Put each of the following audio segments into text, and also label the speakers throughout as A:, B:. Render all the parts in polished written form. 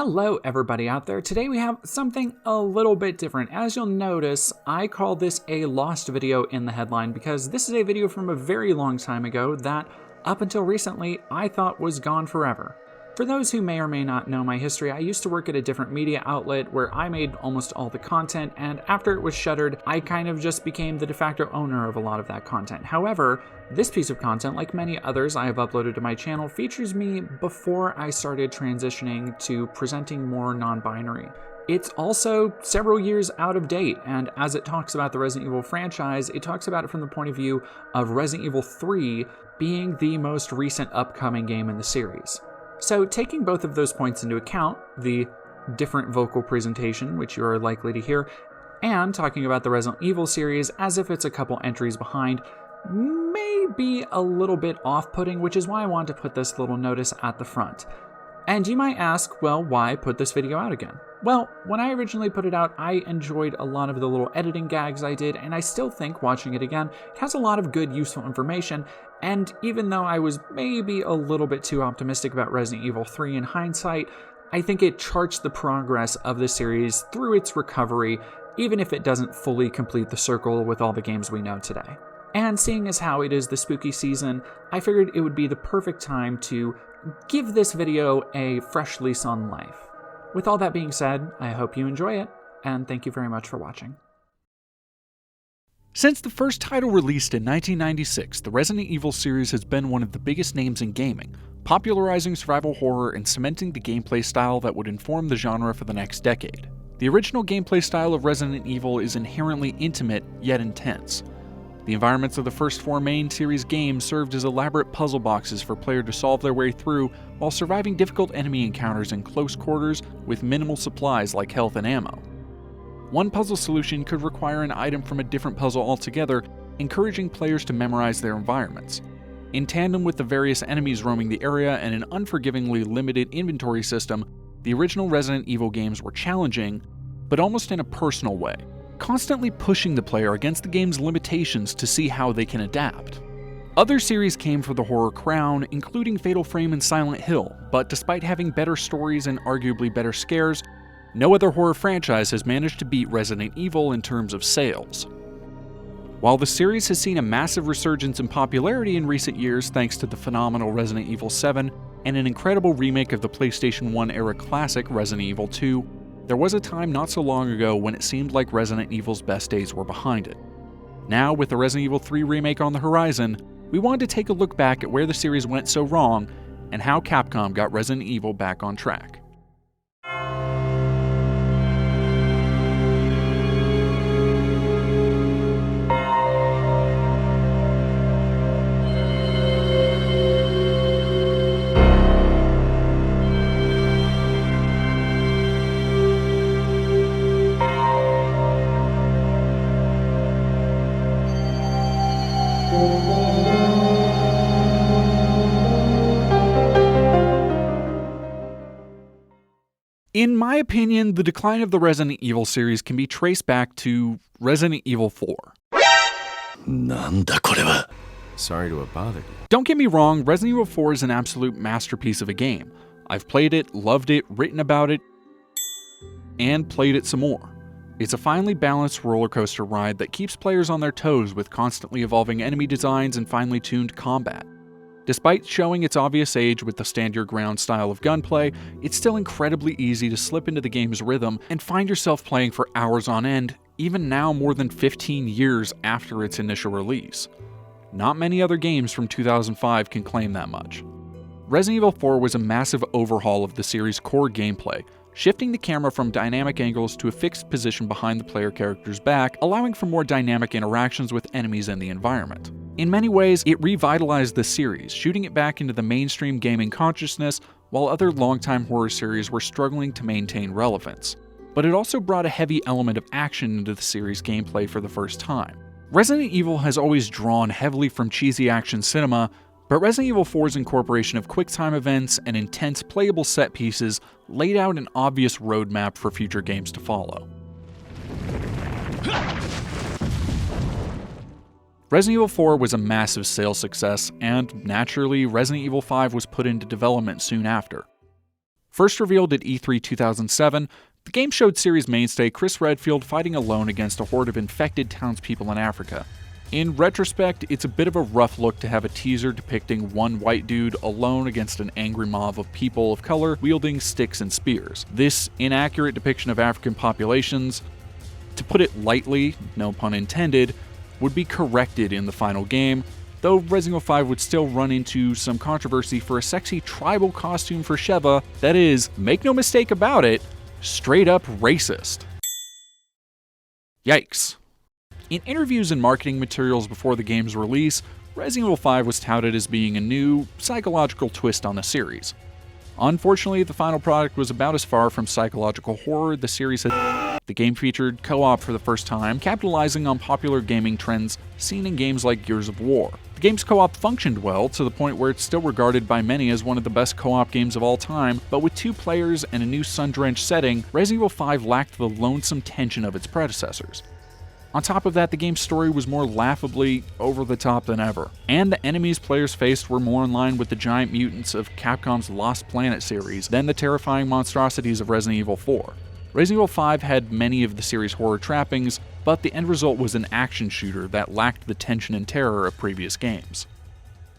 A: Hello everybody out there. Today we have something a little bit different. As you'll notice, I call this a lost video in the headline because this is a video from a very long time ago that, up until recently, I thought was gone forever. For those who may or may not know my history, I used to work at a different media outlet where I made almost all the content, and after it was shuttered, I kind of just became the de facto owner of a lot of that content. However, this piece of content, like many others I have uploaded to my channel, features me before I started transitioning to presenting more non-binary. It's also several years out of date, and as it talks about the Resident Evil franchise, it talks about it from the point of view of Resident Evil 3 being the most recent upcoming game in the series. So taking both of those points into account, the different vocal presentation, which you are likely to hear, and talking about the Resident Evil series as if it's a couple entries behind, may be a little bit off-putting, which is why I wanted to put this little notice at the front. And you might ask, well, why put this video out again? Well, when I originally put it out, I enjoyed a lot of the little editing gags I did, and I still think, watching it again, it has a lot of good, useful information, and even though I was maybe a little bit too optimistic about Resident Evil 3 in hindsight, I think it charts the progress of the series through its recovery, even if it doesn't fully complete the circle with all the games we know today. And seeing as how it is the spooky season, I figured it would be the perfect time to give this video a fresh lease on life. With all that being said, I hope you enjoy it, and thank you very much for watching.
B: Since the first title released in 1996, the Resident Evil series has been one of the biggest names in gaming, popularizing survival horror and cementing the gameplay style that would inform the genre for the next decade. The original gameplay style of Resident Evil is inherently intimate, yet intense. The environments of the first four main series games served as elaborate puzzle boxes for players to solve their way through while surviving difficult enemy encounters in close quarters with minimal supplies like health and ammo. One puzzle solution could require an item from a different puzzle altogether, encouraging players to memorize their environments. In tandem with the various enemies roaming the area and an unforgivingly limited inventory system, the original Resident Evil games were challenging, but almost in a personal way, constantly pushing the player against the game's limitations to see how they can adapt. Other series came for the horror crown, including Fatal Frame and Silent Hill, but despite having better stories and arguably better scares, no other horror franchise has managed to beat Resident Evil in terms of sales. While the series has seen a massive resurgence in popularity in recent years thanks to the phenomenal Resident Evil 7 and an incredible remake of the PlayStation 1 era classic Resident Evil 2, there was a time not so long ago when it seemed like Resident Evil's best days were behind it. Now, with the Resident Evil 3 remake on the horizon, we wanted to take a look back at where the series went so wrong and how Capcom got Resident Evil back on track. In my opinion, the decline of the Resident Evil series can be traced back to Resident Evil 4.
C: Sorry to have bothered you.
B: Don't get me wrong, Resident Evil 4 is an absolute masterpiece of a game. I've played it, loved it, written about it, and played it some more. It's a finely balanced roller coaster ride that keeps players on their toes with constantly evolving enemy designs and finely tuned combat. Despite showing its obvious age with the stand-your-ground style of gunplay, it's still incredibly easy to slip into the game's rhythm and find yourself playing for hours on end, even now more than 15 years after its initial release. Not many other games from 2005 can claim that much. Resident Evil 4 was a massive overhaul of the series' core gameplay, shifting the camera from dynamic angles to a fixed position behind the player character's back, allowing for more dynamic interactions with enemies and the environment. In many ways, it revitalized the series, shooting it back into the mainstream gaming consciousness, while other longtime horror series were struggling to maintain relevance. But it also brought a heavy element of action into the series' gameplay for the first time. Resident Evil has always drawn heavily from cheesy action cinema, but Resident Evil 4's incorporation of quick-time events and intense playable set pieces laid out an obvious roadmap for future games to follow. Resident Evil 4 was a massive sales success, and naturally, Resident Evil 5 was put into development soon after. First revealed at E3 2007, the game showed series mainstay Chris Redfield fighting alone against a horde of infected townspeople in Africa. In retrospect, it's a bit of a rough look to have a teaser depicting one white dude alone against an angry mob of people of color wielding sticks and spears. This inaccurate depiction of African populations, to put it lightly, no pun intended, would be corrected in the final game, though Resident Evil 5 would still run into some controversy for a sexy tribal costume for Sheva that is, make no mistake about it, straight up racist. Yikes. In interviews and marketing materials before the game's release, Resident Evil 5 was touted as being a new, psychological twist on the series. Unfortunately, the final product was about as far from psychological horror the series had. The game featured co-op for the first time, capitalizing on popular gaming trends seen in games like Gears of War. The game's co-op functioned well, to the point where it's still regarded by many as one of the best co-op games of all time, but with 2 players and a new sun-drenched setting, Resident Evil 5 lacked the lonesome tension of its predecessors. On top of that, the game's story was more laughably over the top than ever, and the enemies players faced were more in line with the giant mutants of Capcom's Lost Planet series than the terrifying monstrosities of Resident Evil 4. Resident Evil 5 had many of the series' horror trappings, but the end result was an action shooter that lacked the tension and terror of previous games.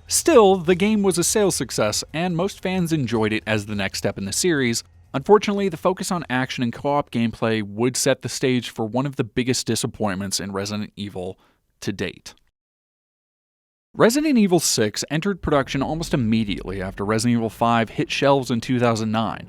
B: Still, the game was a sales success, and most fans enjoyed it as the next step in the series. Unfortunately, the focus on action and co-op gameplay would set the stage for one of the biggest disappointments in Resident Evil to date. Resident Evil 6 entered production almost immediately after Resident Evil 5 hit shelves in 2009.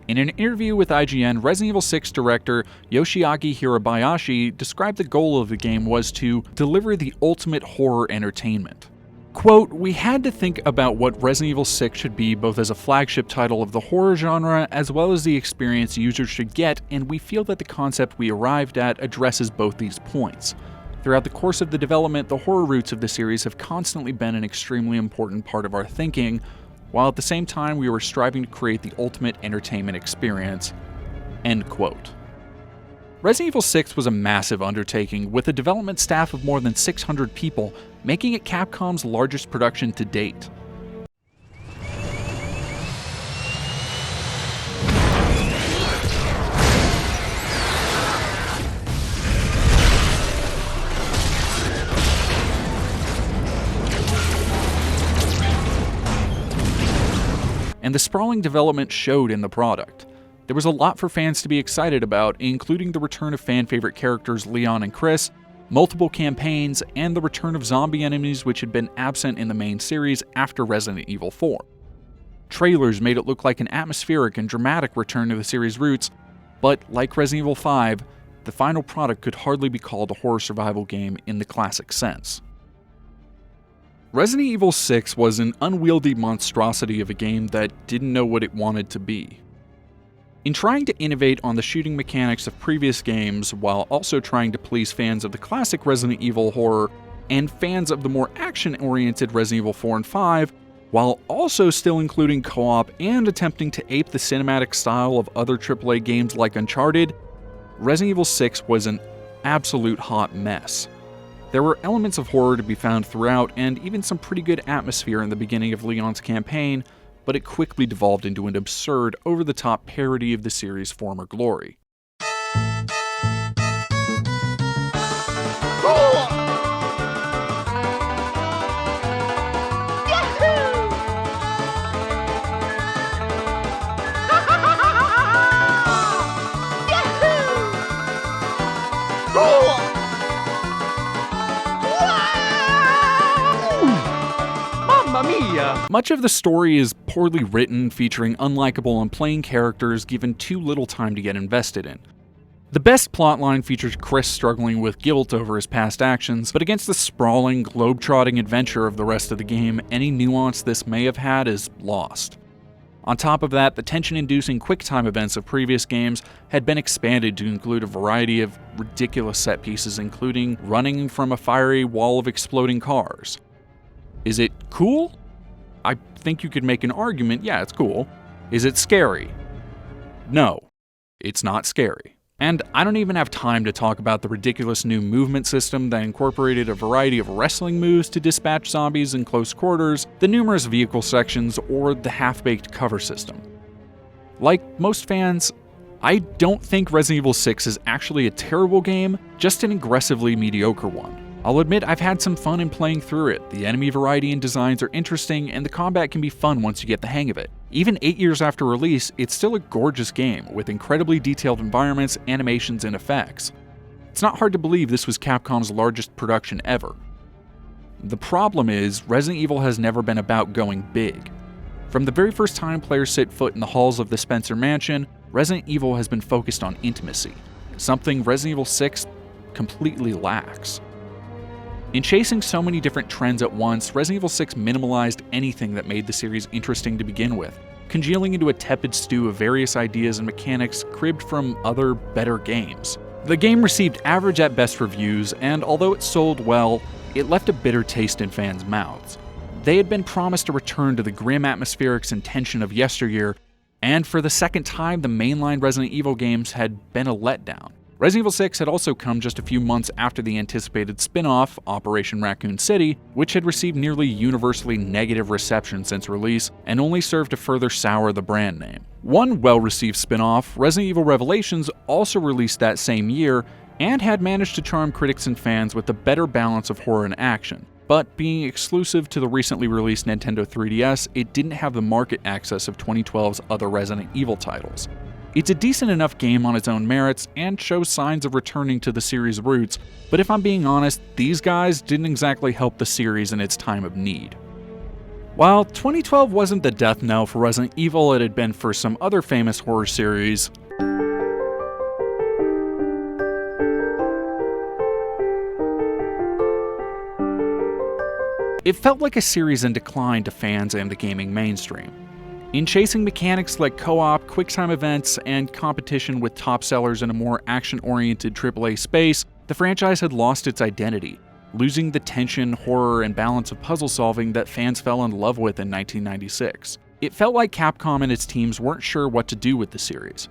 B: In an interview with IGN, Resident Evil 6 director Yoshiaki Hirabayashi described the goal of the game was to deliver the ultimate horror entertainment. Quote, "We had to think about what Resident Evil 6 should be both as a flagship title of the horror genre as well as the experience users should get, and we feel that the concept we arrived at addresses both these points. Throughout the course of the development, the horror roots of the series have constantly been an extremely important part of our thinking, while at the same time we were striving to create the ultimate entertainment experience." End quote. Resident Evil 6 was a massive undertaking, with a development staff of more than 600 people, making it Capcom's largest production to date. And the sprawling development showed in the product. There was a lot for fans to be excited about, including the return of fan-favorite characters Leon and Chris, multiple campaigns, and the return of zombie enemies which had been absent in the main series after Resident Evil 4. Trailers made it look like an atmospheric and dramatic return to the series' roots, but like Resident Evil 5, the final product could hardly be called a horror survival game in the classic sense. Resident Evil 6 was an unwieldy monstrosity of a game that didn't know what it wanted to be. In trying to innovate on the shooting mechanics of previous games while also trying to please fans of the classic Resident Evil horror and fans of the more action-oriented Resident Evil 4 and 5, while also still including co-op and attempting to ape the cinematic style of other AAA games like Uncharted, Resident Evil 6 was an absolute hot mess. There were elements of horror to be found throughout, and even some pretty good atmosphere in the beginning of Leon's campaign, but it quickly devolved into an absurd, over-the-top parody of the series' former glory. Much of the story is poorly written, featuring unlikable and plain characters given too little time to get invested in. The best plotline features Chris struggling with guilt over his past actions, but against the sprawling, globe-trotting adventure of the rest of the game, any nuance this may have had is lost. On top of that, the tension-inducing quick-time events of previous games had been expanded to include a variety of ridiculous set pieces, including running from a fiery wall of exploding cars. Is it cool? I think you could make an argument, yeah, it's cool. Is it scary? No, it's not scary. And I don't even have time to talk about the ridiculous new movement system that incorporated a variety of wrestling moves to dispatch zombies in close quarters, the numerous vehicle sections, or the half-baked cover system. Like most fans, I don't think Resident Evil 6 is actually a terrible game, just an aggressively mediocre one. I'll admit I've had some fun in playing through it. The enemy variety and designs are interesting, and the combat can be fun once you get the hang of it. Even 8 years after release, it's still a gorgeous game, with incredibly detailed environments, animations, and effects. It's not hard to believe this was Capcom's largest production ever. The problem is, Resident Evil has never been about going big. From the very first time players set foot in the halls of the Spencer Mansion, Resident Evil has been focused on intimacy, something Resident Evil 6 completely lacks. In chasing so many different trends at once, Resident Evil 6 minimalized anything that made the series interesting to begin with, congealing into a tepid stew of various ideas and mechanics cribbed from other, better games. The game received average at best reviews, and although it sold well, it left a bitter taste in fans' mouths. They had been promised a return to the grim atmospherics and tension of yesteryear, and for the second time, the mainline Resident Evil games had been a letdown. Resident Evil 6 had also come just a few months after the anticipated spin-off, Operation Raccoon City, which had received nearly universally negative reception since release, and only served to further sour the brand name. One well-received spin-off, Resident Evil Revelations, also released that same year, and had managed to charm critics and fans with a better balance of horror and action. But being exclusive to the recently released Nintendo 3DS, it didn't have the market access of 2012's other Resident Evil titles. It's a decent enough game on its own merits, and shows signs of returning to the series' roots, but if I'm being honest, these guys didn't exactly help the series in its time of need. While 2012 wasn't the death knell for Resident Evil it had been for some other famous horror series, it felt like a series in decline to fans and the gaming mainstream. In chasing mechanics like co-op, quick-time events, and competition with top sellers in a more action-oriented AAA space, the franchise had lost its identity, losing the tension, horror, and balance of puzzle solving that fans fell in love with in 1996. It felt like Capcom and its teams weren't sure what to do with the series.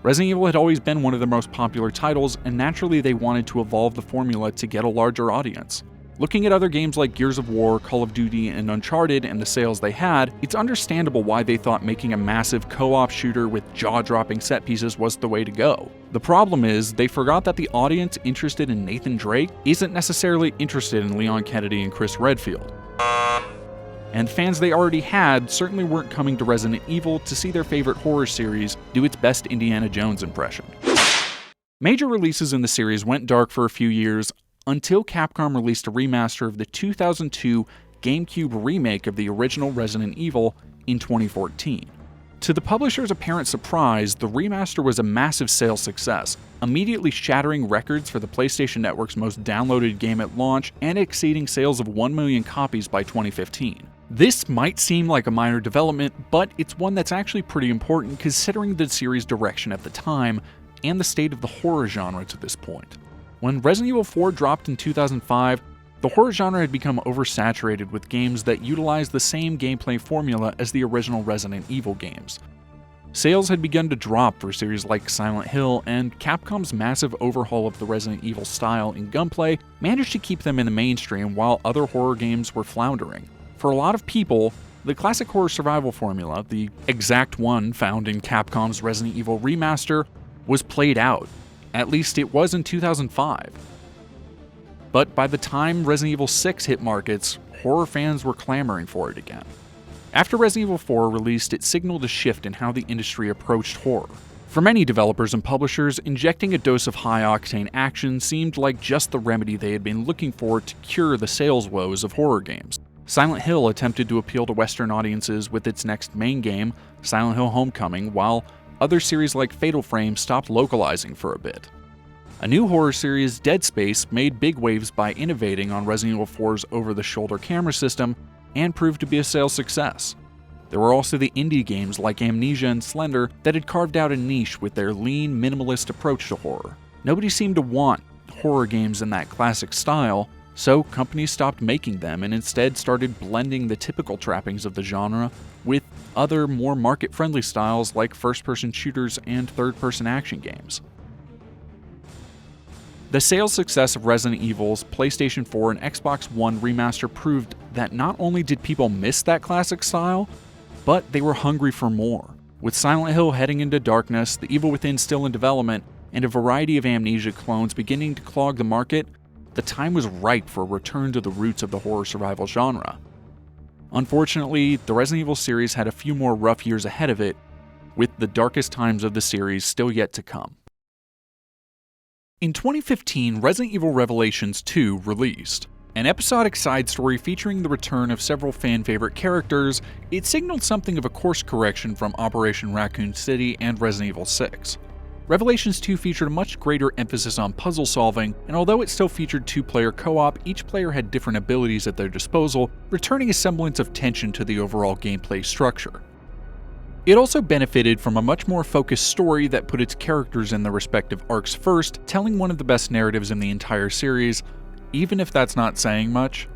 B: Resident Evil had always been one of their most popular titles, and naturally they wanted to evolve the formula to get a larger audience. Looking at other games like Gears of War, Call of Duty, and Uncharted and the sales they had, it's understandable why they thought making a massive co-op shooter with jaw-dropping set pieces was the way to go. The problem is, they forgot that the audience interested in Nathan Drake isn't necessarily interested in Leon Kennedy and Chris Redfield. And fans they already had certainly weren't coming to Resident Evil to see their favorite horror series do its best Indiana Jones impression. Major releases in the series went dark for a few years, until Capcom released a remaster of the 2002 GameCube remake of the original Resident Evil in 2014. To the publisher's apparent surprise, the remaster was a massive sales success, immediately shattering records for the PlayStation Network's most downloaded game at launch and exceeding sales of 1 million copies by 2015. This might seem like a minor development, but it's one that's actually pretty important considering the series' direction at the time and the state of the horror genre to this point. When Resident Evil 4 dropped in 2005, the horror genre had become oversaturated with games that utilized the same gameplay formula as the original Resident Evil games. Sales had begun to drop for series like Silent Hill, and Capcom's massive overhaul of the Resident Evil style and gunplay managed to keep them in the mainstream while other horror games were floundering. For a lot of people, the classic horror survival formula, the exact one found in Capcom's Resident Evil remaster, was played out. At least it was in 2005. But by the time Resident Evil 6 hit markets, horror fans were clamoring for it again. After Resident Evil 4 released, it signaled a shift in how the industry approached horror. For many developers and publishers, injecting a dose of high-octane action seemed like just the remedy they had been looking for to cure the sales woes of horror games. Silent Hill attempted to appeal to Western audiences with its next main game, Silent Hill Homecoming, while other series like Fatal Frame stopped localizing for a bit. A new horror series, Dead Space, made big waves by innovating on Resident Evil 4's over-the-shoulder camera system and proved to be a sales success. There were also the indie games like Amnesia and Slender that had carved out a niche with their lean, minimalist approach to horror. Nobody seemed to want horror games in that classic style, so companies stopped making them and instead started blending the typical trappings of the genre with other more market-friendly styles like first-person shooters and third-person action games. The sales success of Resident Evil's PlayStation 4 and Xbox One remaster proved that not only did people miss that classic style, but they were hungry for more. With Silent Hill heading into darkness, The Evil Within still in development, and a variety of Amnesia clones beginning to clog the market, the time was ripe for a return to the roots of the horror survival genre. Unfortunately, the Resident Evil series had a few more rough years ahead of it, with the darkest times of the series still yet to come. In 2015, Resident Evil Revelations 2 released. An episodic side story featuring the return of several fan-favorite characters, it signaled something of a course correction from Operation Raccoon City and Resident Evil 6. Revelations 2 featured a much greater emphasis on puzzle solving, and although it still featured two-player co-op, each player had different abilities at their disposal, returning a semblance of tension to the overall gameplay structure. It also benefited from a much more focused story that put its characters in their respective arcs first, telling one of the best narratives in the entire series, even if that's not saying much.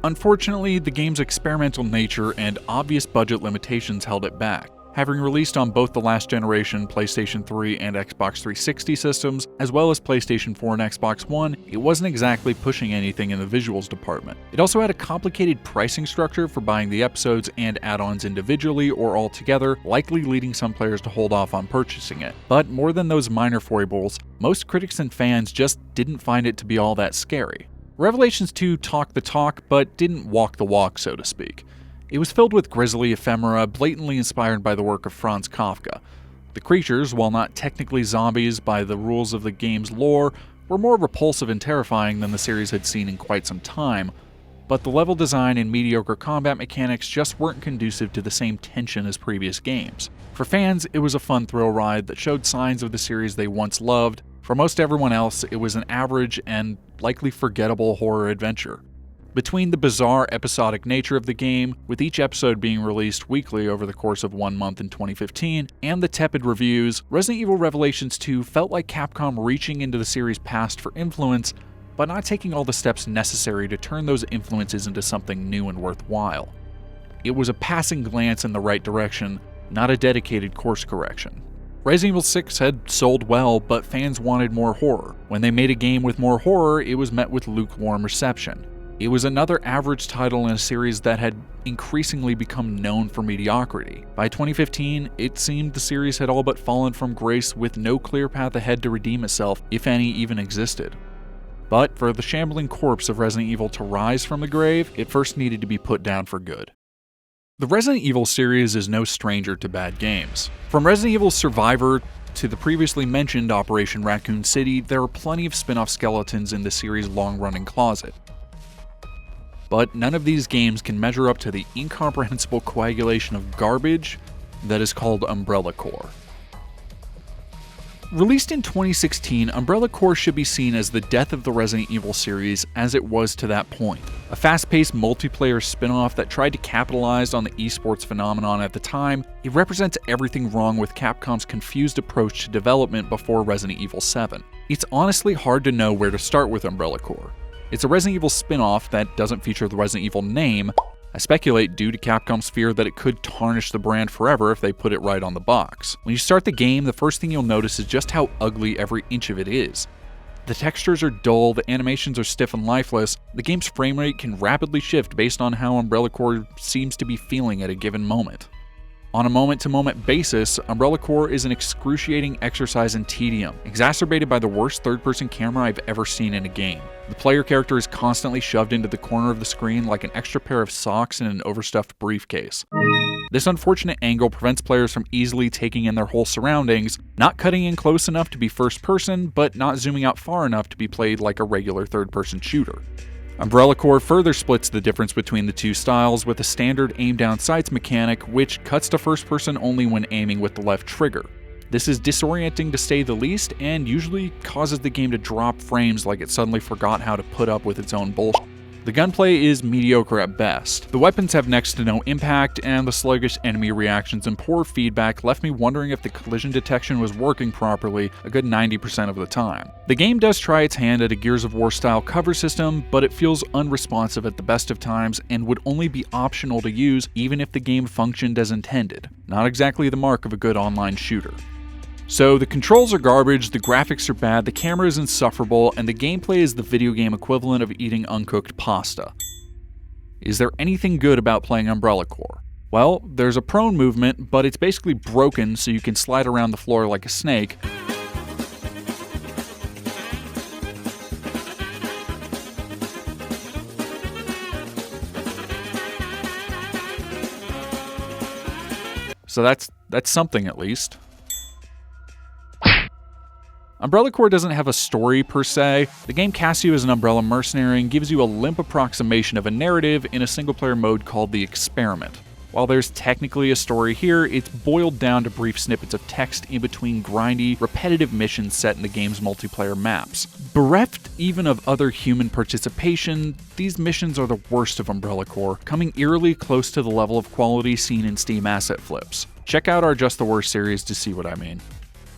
B: Unfortunately, the game's experimental nature and obvious budget limitations held it back. Having released on both the last generation PlayStation 3 and Xbox 360 systems, as well as PlayStation 4 and Xbox One, it wasn't exactly pushing anything in the visuals department. It also had a complicated pricing structure for buying the episodes and add-ons individually or all together, likely leading some players to hold off on purchasing it. But more than those minor foibles, most critics and fans just didn't find it to be all that scary. Revelations 2 talked the talk, but didn't walk the walk, so to speak. It was filled with grisly ephemera, blatantly inspired by the work of Franz Kafka. The creatures, while not technically zombies by the rules of the game's lore, were more repulsive and terrifying than the series had seen in quite some time, but the level design and mediocre combat mechanics just weren't conducive to the same tension as previous games. For fans, it was a fun thrill ride that showed signs of the series they once loved. For most everyone else, it was an average and likely forgettable horror adventure. Between the bizarre episodic nature of the game, with each episode being released weekly over the course of 1 month in 2015, and the tepid reviews, Resident Evil Revelations 2 felt like Capcom reaching into the series' past for influence, but not taking all the steps necessary to turn those influences into something new and worthwhile. It was a passing glance in the right direction, not a dedicated course correction. Resident Evil 6 had sold well, but fans wanted more horror. When they made a game with more horror, it was met with lukewarm reception. It was another average title in a series that had increasingly become known for mediocrity. By 2015, it seemed the series had all but fallen from grace with no clear path ahead to redeem itself, if any even existed. But for the shambling corpse of Resident Evil to rise from the grave, it first needed to be put down for good. The Resident Evil series is no stranger to bad games. From Resident Evil Survivor to the previously mentioned Operation Raccoon City, there are plenty of spin-off skeletons in the series' long-running closet. But none of these games can measure up to the incomprehensible coagulation of garbage that is called Umbrella Corps. Released in 2016, Umbrella Corps should be seen as the death of the Resident Evil series as it was to that point. A fast-paced multiplayer spin-off that tried to capitalize on the esports phenomenon at the time, it represents everything wrong with Capcom's confused approach to development before Resident Evil 7. It's honestly hard to know where to start with Umbrella Corps. It's a Resident Evil spin-off that doesn't feature the Resident Evil name, I speculate due to Capcom's fear that it could tarnish the brand forever if they put it right on the box. When you start the game, the first thing you'll notice is just how ugly every inch of it is. The textures are dull, the animations are stiff and lifeless, the game's frame rate can rapidly shift based on how Umbrella Corps seems to be feeling at a given moment. On a moment-to-moment basis, Umbrella Corps is an excruciating exercise in tedium, exacerbated by the worst third-person camera I've ever seen in a game. The player character is constantly shoved into the corner of the screen like an extra pair of socks in an overstuffed briefcase. This unfortunate angle prevents players from easily taking in their whole surroundings, not cutting in close enough to be first-person, but not zooming out far enough to be played like a regular third-person shooter. Umbrella Corps further splits the difference between the two styles with a standard aim-down sights mechanic, which cuts to first-person only when aiming with the left trigger. This is disorienting to say the least, and usually causes the game to drop frames like it suddenly forgot how to put up with its own bullshit. The gunplay is mediocre at best. The weapons have next to no impact, and the sluggish enemy reactions and poor feedback left me wondering if the collision detection was working properly a good 90% of the time. The game does try its hand at a Gears of War style cover system, but it feels unresponsive at the best of times and would only be optional to use even if the game functioned as intended. Not exactly the mark of a good online shooter. So the controls are garbage, the graphics are bad, the camera is insufferable, and the gameplay is the video game equivalent of eating uncooked pasta. Is there anything good about playing Umbrella Corps? Well, there's a prone movement, but it's basically broken so you can slide around the floor like a snake. So that's something at least. Umbrella Corps doesn't have a story per se. The game casts you as an Umbrella mercenary and gives you a limp approximation of a narrative in a single-player mode called the Experiment. While there's technically a story here, it's boiled down to brief snippets of text in between grindy, repetitive missions set in the game's multiplayer maps. Bereft even of other human participation, these missions are the worst of Umbrella Corps, coming eerily close to the level of quality seen in Steam asset flips. Check out our Just the Worst series to see what I mean.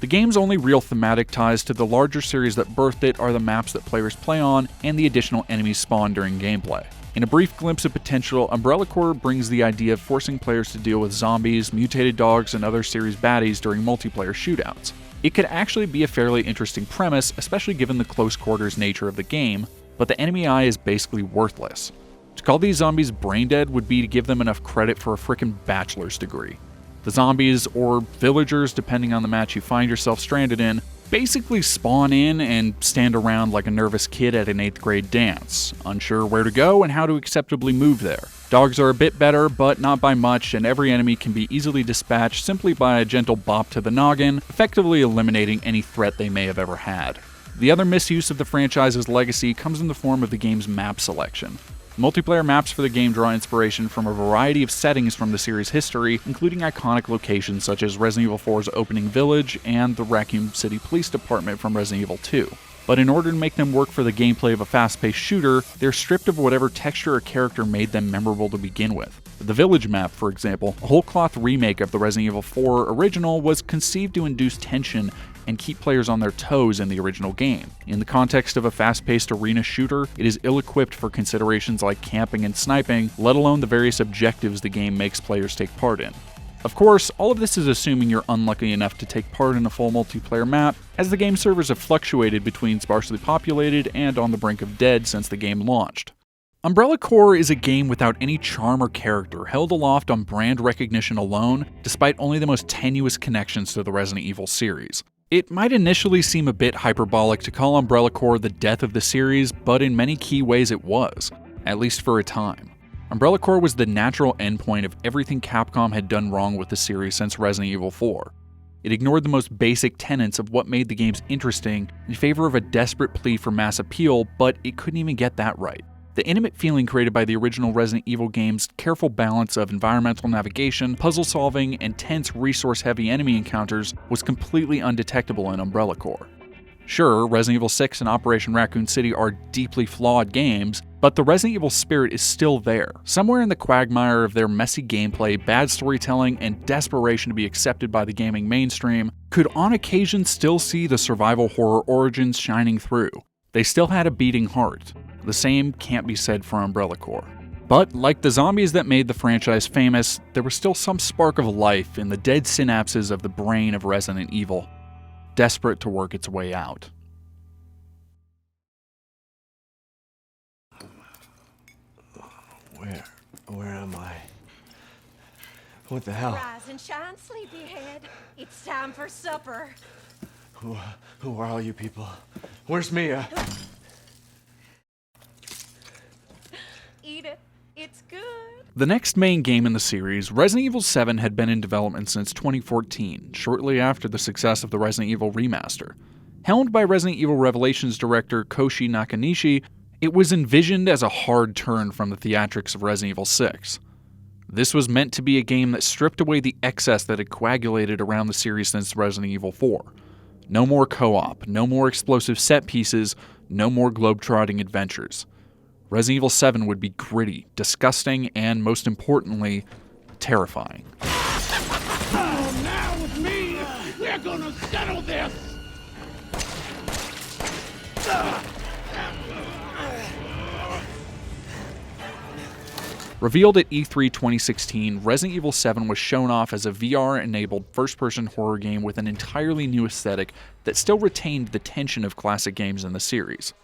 B: The game's only real thematic ties to the larger series that birthed it are the maps that players play on and the additional enemies spawned during gameplay. In a brief glimpse of potential, Umbrella Corps brings the idea of forcing players to deal with zombies, mutated dogs, and other series baddies during multiplayer shootouts. It could actually be a fairly interesting premise, especially given the close quarters nature of the game, but the enemy eye is basically worthless. To call these zombies brain dead would be to give them enough credit for a frickin' bachelor's degree. The zombies, or villagers depending on the match you find yourself stranded in, basically spawn in and stand around like a nervous kid at an 8th grade dance, unsure where to go and how to acceptably move there. Dogs are a bit better, but not by much, and every enemy can be easily dispatched simply by a gentle bop to the noggin, effectively eliminating any threat they may have ever had. The other misuse of the franchise's legacy comes in the form of the game's map selection. Multiplayer maps for the game draw inspiration from a variety of settings from the series' history, including iconic locations such as Resident Evil 4's opening village and the Raccoon City Police Department from Resident Evil 2. But in order to make them work for the gameplay of a fast-paced shooter, they're stripped of whatever texture or character made them memorable to begin with. The village map, for example, a whole-cloth remake of the Resident Evil 4 original, was conceived to induce tension and keep players on their toes in the original game. In the context of a fast-paced arena shooter, it is ill-equipped for considerations like camping and sniping, let alone the various objectives the game makes players take part in. Of course, all of this is assuming you're unlucky enough to take part in a full multiplayer map, as the game servers have fluctuated between sparsely populated and on the brink of dead since the game launched. Umbrella Corps is a game without any charm or character, held aloft on brand recognition alone, despite only the most tenuous connections to the Resident Evil series. It might initially seem a bit hyperbolic to call Umbrella Corps the death of the series, but in many key ways it was, at least for a time. Umbrella Corps was the natural endpoint of everything Capcom had done wrong with the series since Resident Evil 4. It ignored the most basic tenets of what made the games interesting in favor of a desperate plea for mass appeal, but it couldn't even get that right. The intimate feeling created by the original Resident Evil game's careful balance of environmental navigation, puzzle solving, and tense resource-heavy enemy encounters was completely undetectable in Umbrella Corps. Sure, Resident Evil 6 and Operation Raccoon City are deeply flawed games, but the Resident Evil spirit is still there. Somewhere in the quagmire of their messy gameplay, bad storytelling, and desperation to be accepted by the gaming mainstream, could on occasion still see the survival horror origins shining through. They still had a beating heart. The same can't be said for Umbrella Corps. But like the zombies that made the franchise famous, there was still some spark of life in the dead synapses of the brain of Resident Evil, desperate to work its way out.
C: Where am I? What the hell?
D: Rise and shine, sleepyhead. It's time for supper.
C: Who are all you people? Where's Mia?
D: Eat it. It's good.
B: The next main game in the series, Resident Evil 7, had been in development since 2014, shortly after the success of the Resident Evil remaster. Helmed by Resident Evil Revelations director Koshi Nakanishi, it was envisioned as a hard turn from the theatrics of Resident Evil 6. This was meant to be a game that stripped away the excess that had coagulated around the series since Resident Evil 4. No more co-op, no more explosive set pieces, no more globe-trotting adventures. Resident Evil 7 would be gritty, disgusting, and most importantly, terrifying.
E: Oh, now with me, we're gonna settle this!
B: Revealed at E3 2016, Resident Evil 7 was shown off as a VR-enabled first-person horror game with an entirely new aesthetic that still retained the tension of classic games in the series.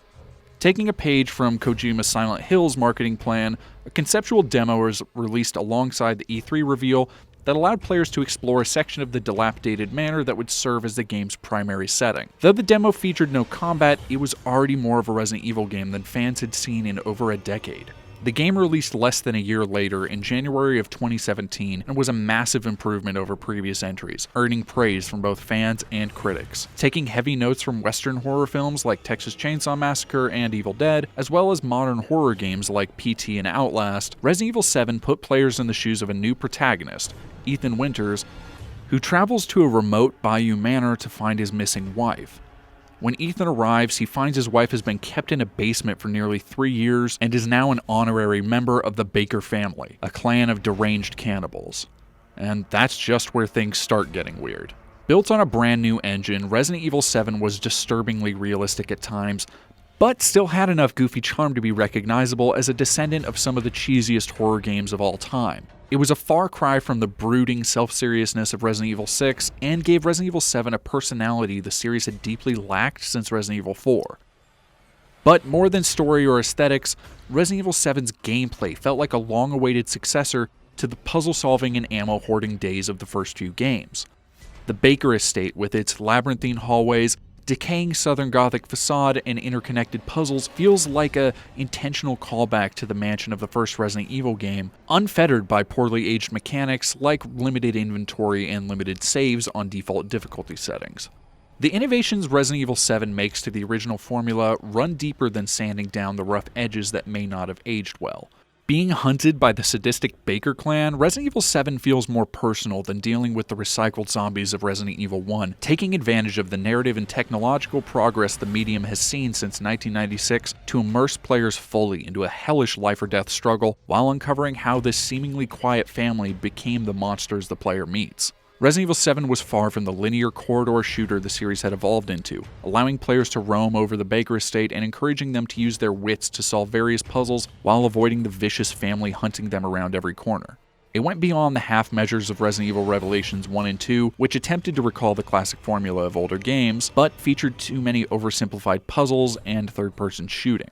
B: Taking a page from Kojima's Silent Hill's marketing plan, a conceptual demo was released alongside the E3 reveal that allowed players to explore a section of the dilapidated manor that would serve as the game's primary setting. Though the demo featured no combat, it was already more of a Resident Evil game than fans had seen in over a decade. The game released less than a year later in January of 2017 and was a massive improvement over previous entries, earning praise from both fans and critics. Taking heavy notes from Western horror films like Texas Chainsaw Massacre and Evil Dead, as well as modern horror games like PT and Outlast, Resident Evil 7 put players in the shoes of a new protagonist, Ethan Winters, who travels to a remote bayou manor to find his missing wife. When Ethan arrives, he finds his wife has been kept in a basement for nearly 3 years and is now an honorary member of the Baker family, a clan of deranged cannibals. And that's just where things start getting weird. Built on a brand new engine, Resident Evil 7 was disturbingly realistic at times, but still had enough goofy charm to be recognizable as a descendant of some of the cheesiest horror games of all time. It was a far cry from the brooding self-seriousness of Resident Evil 6 and gave Resident Evil 7 a personality the series had deeply lacked since Resident Evil 4. But more than story or aesthetics, Resident Evil 7's gameplay felt like a long-awaited successor to the puzzle-solving and ammo-hoarding days of the first few games. The Baker estate, with its labyrinthine hallways, decaying Southern Gothic facade, and interconnected puzzles, feels like a intentional callback to the mansion of the first Resident Evil game, unfettered by poorly aged mechanics like limited inventory and limited saves on default difficulty settings. The innovations Resident Evil 7 makes to the original formula run deeper than sanding down the rough edges that may not have aged well. Being hunted by the sadistic Baker clan, Resident Evil 7 feels more personal than dealing with the recycled zombies of Resident Evil 1, taking advantage of the narrative and technological progress the medium has seen since 1996 to immerse players fully into a hellish life-or-death struggle while uncovering how this seemingly quiet family became the monsters the player meets. Resident Evil 7 was far from the linear corridor shooter the series had evolved into, allowing players to roam over the Baker estate and encouraging them to use their wits to solve various puzzles while avoiding the vicious family hunting them around every corner. It went beyond the half measures of Resident Evil Revelations 1 and 2, which attempted to recall the classic formula of older games, but featured too many oversimplified puzzles and third-person shooting.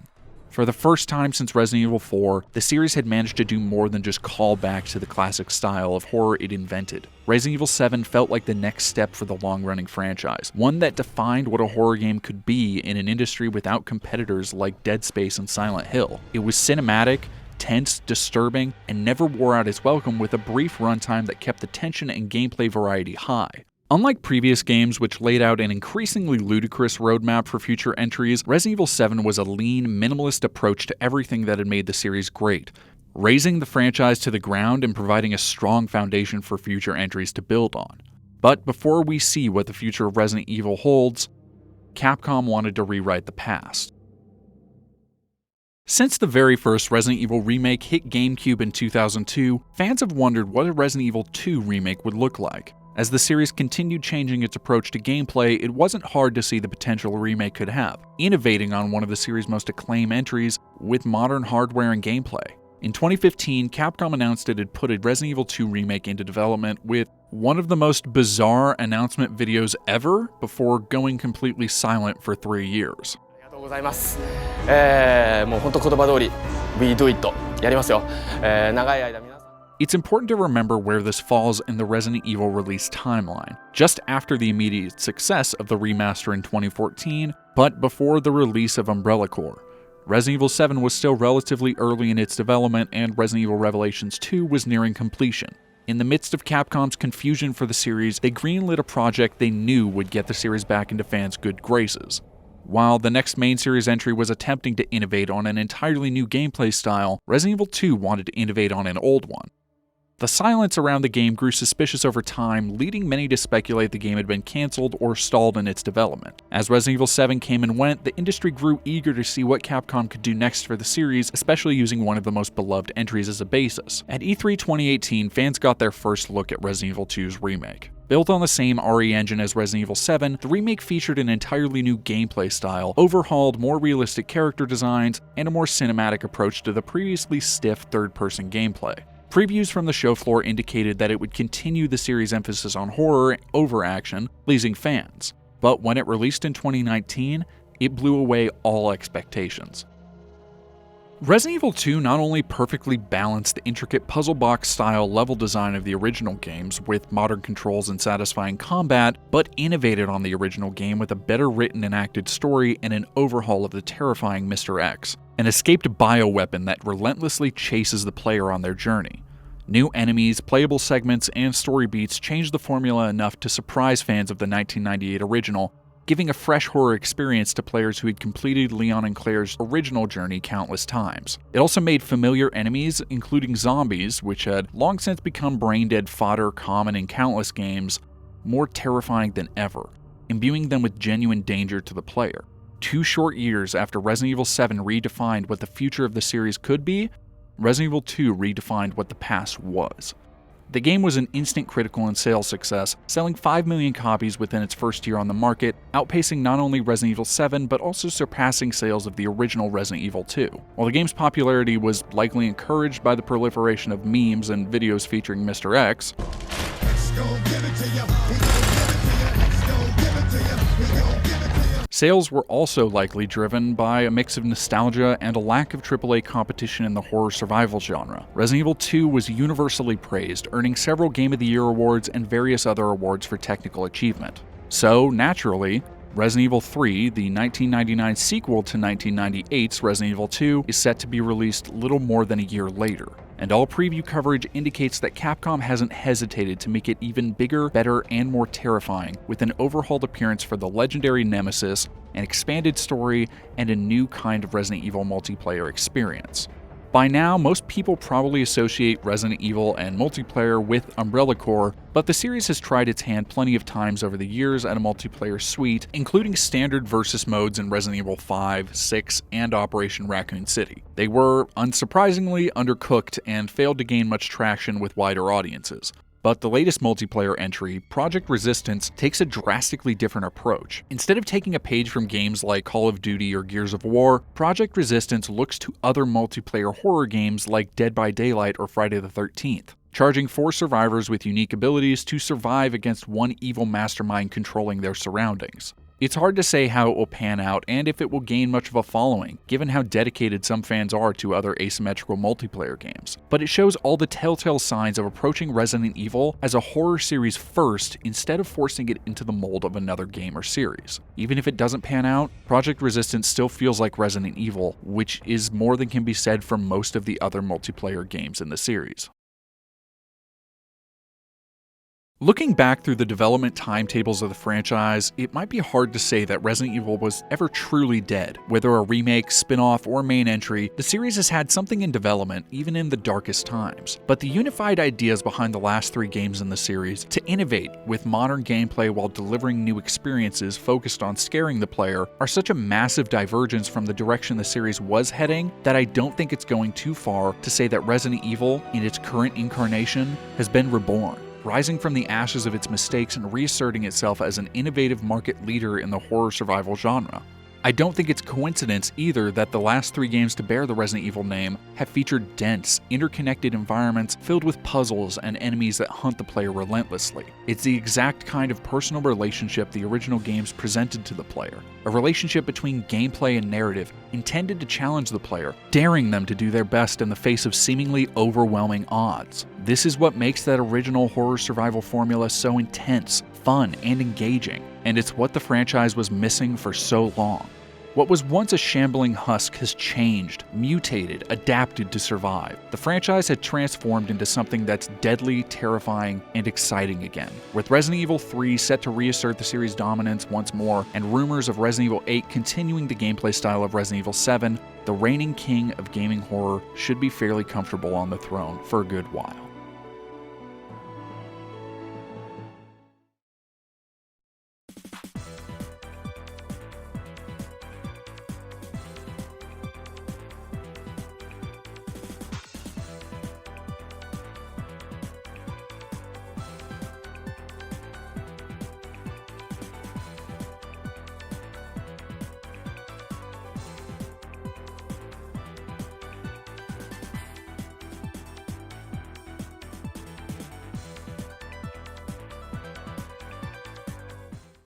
B: For the first time since Resident Evil 4, the series had managed to do more than just call back to the classic style of horror it invented. Resident Evil 7 felt like the next step for the long-running franchise, one that defined what a horror game could be in an industry without competitors like Dead Space and Silent Hill. It was cinematic, tense, disturbing, and never wore out its welcome with a brief runtime that kept the tension and gameplay variety high. Unlike previous games which laid out an increasingly ludicrous roadmap for future entries, Resident Evil 7 was a lean, minimalist approach to everything that had made the series great, razing the franchise to the ground and providing a strong foundation for future entries to build on. But before we see what the future of Resident Evil holds, Capcom wanted to rewrite the past. Since the very first Resident Evil remake hit GameCube in 2002, fans have wondered what a Resident Evil 2 remake would look like. As the series continued changing its approach to gameplay, it wasn't hard to see the potential a remake could have, innovating on one of the series' most acclaimed entries with modern hardware and gameplay. In 2015, Capcom announced it had put a Resident Evil 2 remake into development with one of the most bizarre announcement videos ever before going completely silent for 3 years.
F: もう本当言葉通り We do it やりますよ。長い間皆さん
B: It's important to remember where this falls in the Resident Evil release timeline, just after the immediate success of the remaster in 2014, but before the release of Umbrella Corps. Resident Evil 7 was still relatively early in its development, and Resident Evil Revelations 2 was nearing completion. In the midst of Capcom's confusion for the series, they greenlit a project they knew would get the series back into fans' good graces. While the next main series entry was attempting to innovate on an entirely new gameplay style, Resident Evil 2 wanted to innovate on an old one. The silence around the game grew suspicious over time, leading many to speculate the game had been cancelled or stalled in its development. As Resident Evil 7 came and went, the industry grew eager to see what Capcom could do next for the series, especially using one of the most beloved entries as a basis. At E3 2018, fans got their first look at Resident Evil 2's remake. Built on the same RE engine as Resident Evil 7, the remake featured an entirely new gameplay style, overhauled, more realistic character designs, and a more cinematic approach to the previously stiff third-person gameplay. Previews from the show floor indicated that it would continue the series' emphasis on horror over action, pleasing fans. But when it released in 2019, it blew away all expectations. Resident Evil 2 not only perfectly balanced the intricate puzzle box style level design of the original games with modern controls and satisfying combat, but innovated on the original game with a better written and acted story and an overhaul of the terrifying Mr. X, an escaped bioweapon that relentlessly chases the player on their journey. New enemies, playable segments, and story beats changed the formula enough to surprise fans of the 1998 original, giving a fresh horror experience to players who had completed Leon and Claire's original journey countless times. It also made familiar enemies, including zombies, which had long since become brain-dead fodder common in countless games, more terrifying than ever, imbuing them with genuine danger to the player. 2 short years after Resident Evil 7 redefined what the future of the series could be, Resident Evil 2 redefined what the past was. The game was an instant critical and sales success, selling 5 million copies within its first year on the market, outpacing not only Resident Evil 7 but also surpassing sales of the original Resident Evil 2. While the game's popularity was likely encouraged by the proliferation of memes and videos featuring Mr. X, sales were also likely driven by a mix of nostalgia and a lack of AAA competition in the horror survival genre. Resident Evil 2 was universally praised, earning several Game of the Year awards and various other awards for technical achievement. So, naturally, Resident Evil 3, the 1999 sequel to 1998's Resident Evil 2, is set to be released little more than a year later. And all preview coverage indicates that Capcom hasn't hesitated to make it even bigger, better, and more terrifying, with an overhauled appearance for the legendary Nemesis, an expanded story, and a new kind of Resident Evil multiplayer experience. By now, most people probably associate Resident Evil and multiplayer with Umbrella Corps, but the series has tried its hand plenty of times over the years at a multiplayer suite, including standard versus modes in Resident Evil 5, 6, and Operation Raccoon City. They were, unsurprisingly, undercooked and failed to gain much traction with wider audiences. But the latest multiplayer entry, Project Resistance, takes a drastically different approach. Instead of taking a page from games like Call of Duty or Gears of War, Project Resistance looks to other multiplayer horror games like Dead by Daylight or Friday the 13th, charging 4 survivors with unique abilities to survive against one evil mastermind controlling their surroundings. It's hard to say how it will pan out and if it will gain much of a following, given how dedicated some fans are to other asymmetrical multiplayer games. But it shows all the telltale signs of approaching Resident Evil as a horror series first instead of forcing it into the mold of another game or series. Even if it doesn't pan out, Project Resistance still feels like Resident Evil, which is more than can be said for most of the other multiplayer games in the series. Looking back through the development timetables of the franchise, it might be hard to say that Resident Evil was ever truly dead. Whether a remake, spin-off, or main entry, the series has had something in development even in the darkest times. But the unified ideas behind the last 3 games in the series, to innovate with modern gameplay while delivering new experiences focused on scaring the player, are such a massive divergence from the direction the series was heading that I don't think it's going too far to say that Resident Evil, in its current incarnation, has been reborn, rising from the ashes of its mistakes and reasserting itself as an innovative market leader in the horror survival genre. I don't think it's coincidence either that the last 3 games to bear the Resident Evil name have featured dense, interconnected environments filled with puzzles and enemies that hunt the player relentlessly. It's the exact kind of personal relationship the original games presented to the player, a relationship between gameplay and narrative intended to challenge the player, daring them to do their best in the face of seemingly overwhelming odds. This is what makes that original horror survival formula so intense, fun, and engaging, and it's what the franchise was missing for so long. What was once a shambling husk has changed, mutated, adapted to survive. The franchise had transformed into something that's deadly, terrifying, and exciting again. With Resident Evil 3 set to reassert the series' dominance once more, and rumors of Resident Evil 8 continuing the gameplay style of Resident Evil 7, the reigning king of gaming horror should be fairly comfortable on the throne for a good while.